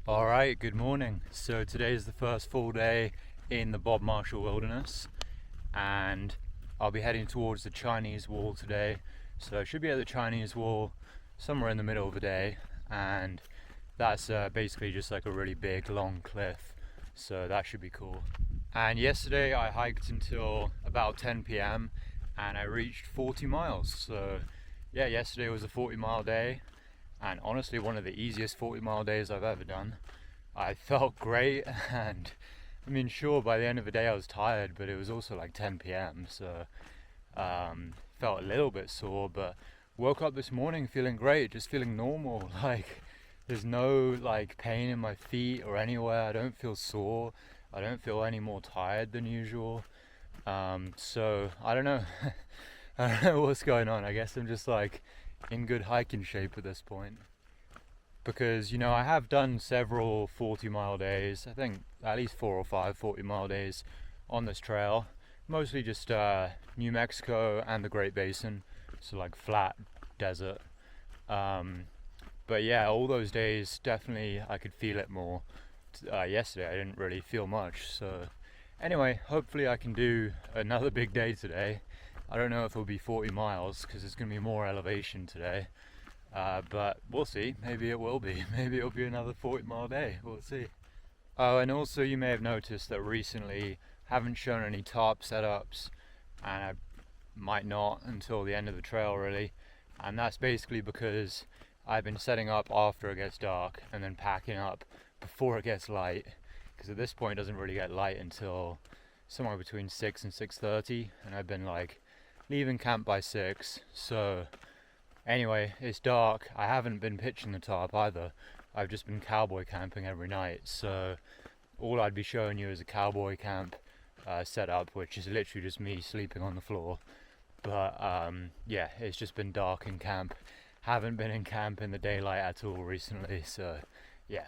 Alright, good morning. So today is the first full day in the Bob Marshall Wilderness, and I'll be heading towards the Chinese Wall today. So I should be at the Chinese Wall somewhere in the middle of the day, and that's basically just like a really big long cliff, so that should be cool. And yesterday I hiked until about 10 p.m. and I reached 40 miles. So yeah, yesterday was a 40-mile day, and honestly one of the easiest 40-mile days I've ever done. I felt great, and I mean, sure, by the end of the day I was tired, but it was also like 10 p.m. so felt a little bit sore, but woke up this morning feeling great, just feeling normal. Like there's no like pain in my feet or anywhere. I don't feel sore. I don't feel any more tired than usual. So I don't know. I don't know what's going on. I guess I'm just like in good hiking shape at this point. Because, I have done several 40-mile days. I think at least 4 or 5 40-mile days on this trail. Mostly just New Mexico and the Great Basin. So like flat desert. But yeah, all those days definitely I could feel it more. Yesterday I didn't really feel much. So anyway, hopefully I can do another big day today. I don't know if it'll be 40 miles because there's going to be more elevation today. But we'll see. Maybe it will be. Maybe it'll be another 40-mile day. We'll see. Oh, and also you may have noticed that recently I haven't shown any tarp setups, and I might not until the end of the trail really. And that's basically because I've been setting up after it gets dark and then packing up before it gets light. Because at this point it doesn't really get light until somewhere between 6 and 6:30, and I've been like leaving camp by 6. So anyway, it's dark. I haven't been pitching the tarp either. I've just been cowboy camping every night. So all I'd be showing you is a cowboy camp setup, which is literally just me sleeping on the floor. But yeah, it's just been dark in camp. Haven't been in camp in the daylight at all recently. So yeah.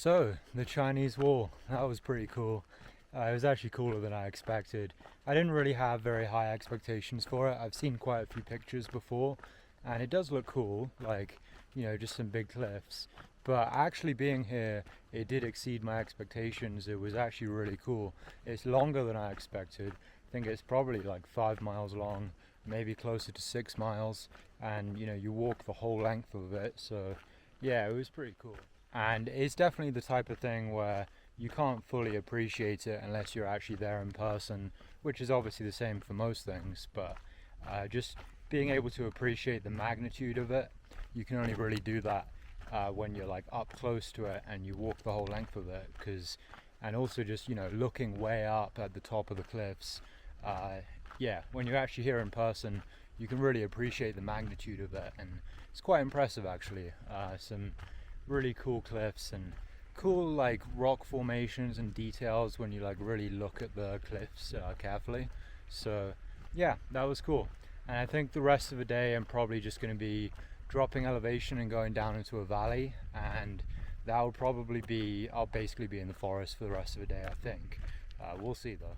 So, the Chinese Wall, that was pretty cool. It was actually cooler than I expected. I didn't really have very high expectations for it. I've seen quite a few pictures before, and it does look cool, like, you know, just some big cliffs. But actually being here, it did exceed my expectations. It was actually really cool. It's longer than I expected. I think it's probably like 5 miles long, maybe closer to 6 miles, and you know, you walk the whole length of it. So yeah, it was pretty cool. And it's definitely the type of thing where you can't fully appreciate it unless you're actually there in person, which is obviously the same for most things, but just being able to appreciate the magnitude of it, you can only really do that when you're like up close to it and you walk the whole length of it. And also just, you know, looking way up at the top of the cliffs, yeah, when you're actually here in person, you can really appreciate the magnitude of it, and it's quite impressive actually. Some really cool cliffs and cool like rock formations and details when you like really look at the cliffs carefully. So yeah, that was cool. And I think the rest of the day I'm probably just going to be dropping elevation and going down into a valley, and that will probably be, I'll basically be in the forest for the rest of the day, I think. We'll see though.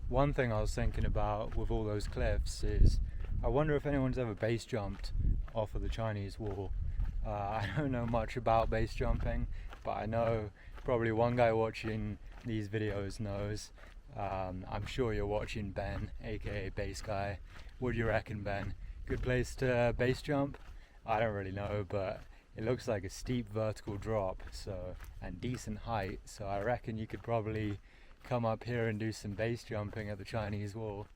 One thing I was thinking about with all those cliffs is I wonder if anyone's ever base jumped off of the Chinese Wall. I don't know much about base jumping, but I know probably one guy watching these videos knows. I'm sure you're watching Ben, aka Base Guy. What do you reckon, Ben? Good place to base jump? I don't really know, but it looks like a steep vertical drop, so, and decent height, so I reckon you could probably come up here and do some base jumping at the Chinese Wall.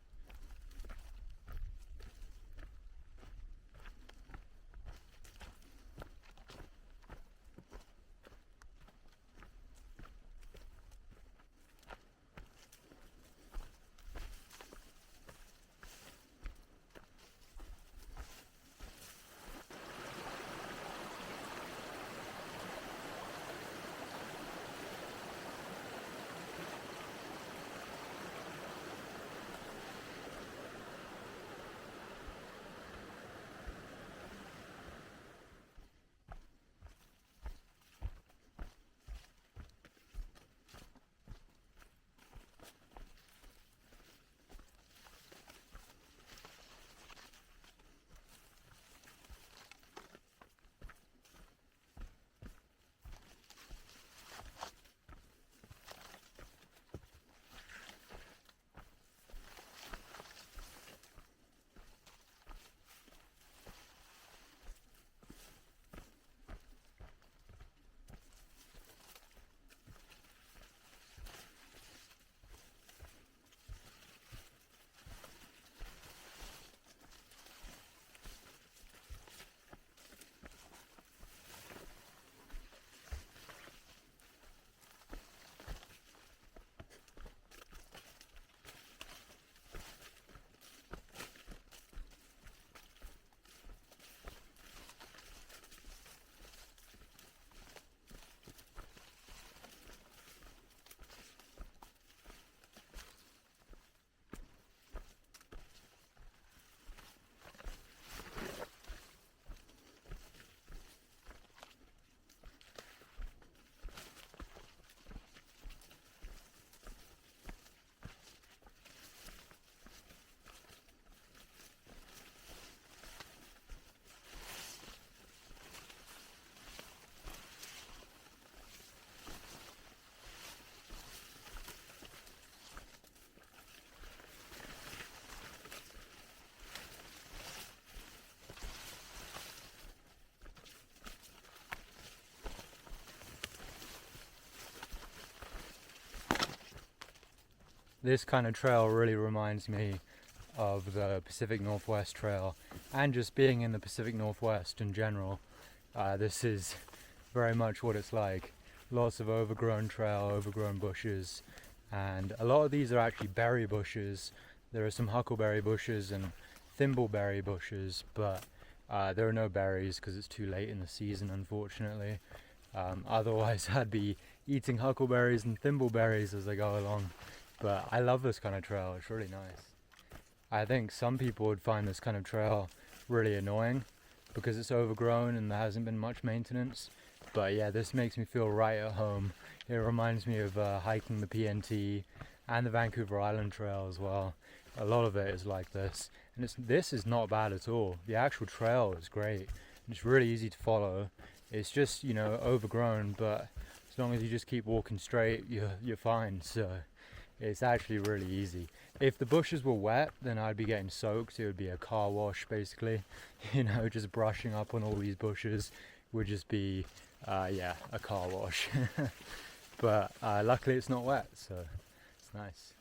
This kind of trail really reminds me of the Pacific Northwest Trail, and just being in the Pacific Northwest in general. This is very much what it's like. Lots of overgrown trail, overgrown bushes, and a lot of these are actually berry bushes. There are some huckleberry bushes and thimbleberry bushes, but there are no berries because it's too late in the season, unfortunately. Otherwise I'd be eating huckleberries and thimbleberries as I go along. But I love this kind of trail, it's really nice. I think some people would find this kind of trail really annoying because it's overgrown and there hasn't been much maintenance. But yeah, this makes me feel right at home. It reminds me of hiking the PNT and the Vancouver Island Trail as well. A lot of it is like this. And this is not bad at all. The actual trail is great. It's really easy to follow. It's just, you know, overgrown, but as long as you just keep walking straight, you're fine. So it's actually really easy. If the bushes were wet, then I'd be getting soaked. It would be a car wash, basically. You know, just brushing up on all these bushes would just be, yeah, a car wash. But luckily it's not wet, so it's nice.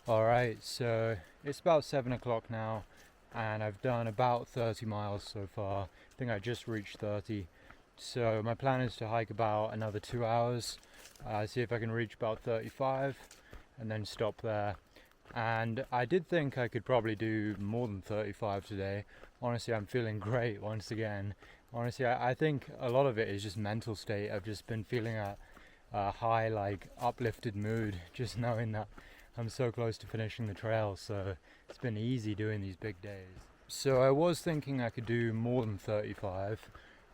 Alright, so it's about 7 o'clock now and I've done about 30 miles so far. I think I just reached 30. So my plan is to hike about another 2 hours, see if I can reach about 35 and then stop there. And I did think I could probably do more than 35 today. Honestly, I'm feeling great once again. Honestly, I think a lot of it is just mental state. I've just been feeling a high, like, uplifted mood, just knowing that I'm so close to finishing the trail, so it's been easy doing these big days. So I was thinking I could do more than 35,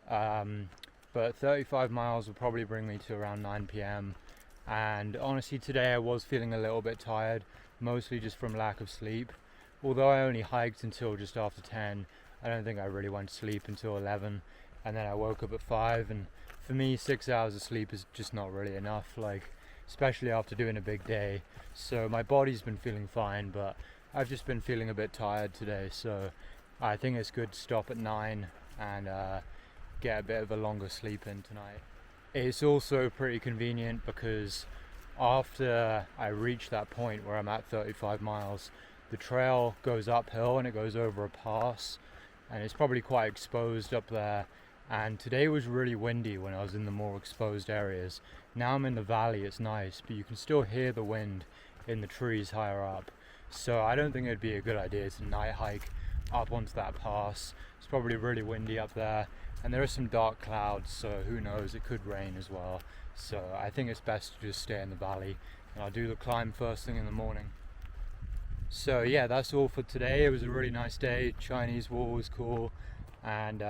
but 35 miles will probably bring me to around 9 p.m. And honestly, today I was feeling a little bit tired, mostly just from lack of sleep. Although I only hiked until just after 10, I don't think I really went to sleep until 11, and then I woke up at 5, and for me 6 hours of sleep is just not really enough, like, especially after doing a big day. So my body's been feeling fine, but I've just been feeling a bit tired today, so I think it's good to stop at 9 and get a bit of a longer sleep in tonight. It's also pretty convenient because after I reach that point where I'm at 35 miles, the trail goes uphill and it goes over a pass, and it's probably quite exposed up there. And today was really windy when I was in the more exposed areas. Now I'm in the valley, it's nice, but you can still hear the wind in the trees higher up. So I don't think it'd be a good idea to night hike up onto that pass. It's probably really windy up there, and there are some dark clouds, so who knows, it could rain as well. So I think it's best to just stay in the valley, and I'll do the climb first thing in the morning. So yeah, that's all for today. It was a really nice day. Chinese wall was cool, and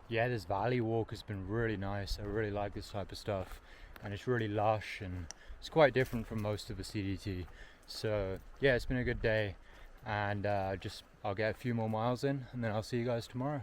yeah, this valley walk has been really nice. I really like this type of stuff, and it's really lush and it's quite different from most of the CDT. So yeah, it's been a good day, and I'll get a few more miles in and then I'll see you guys tomorrow.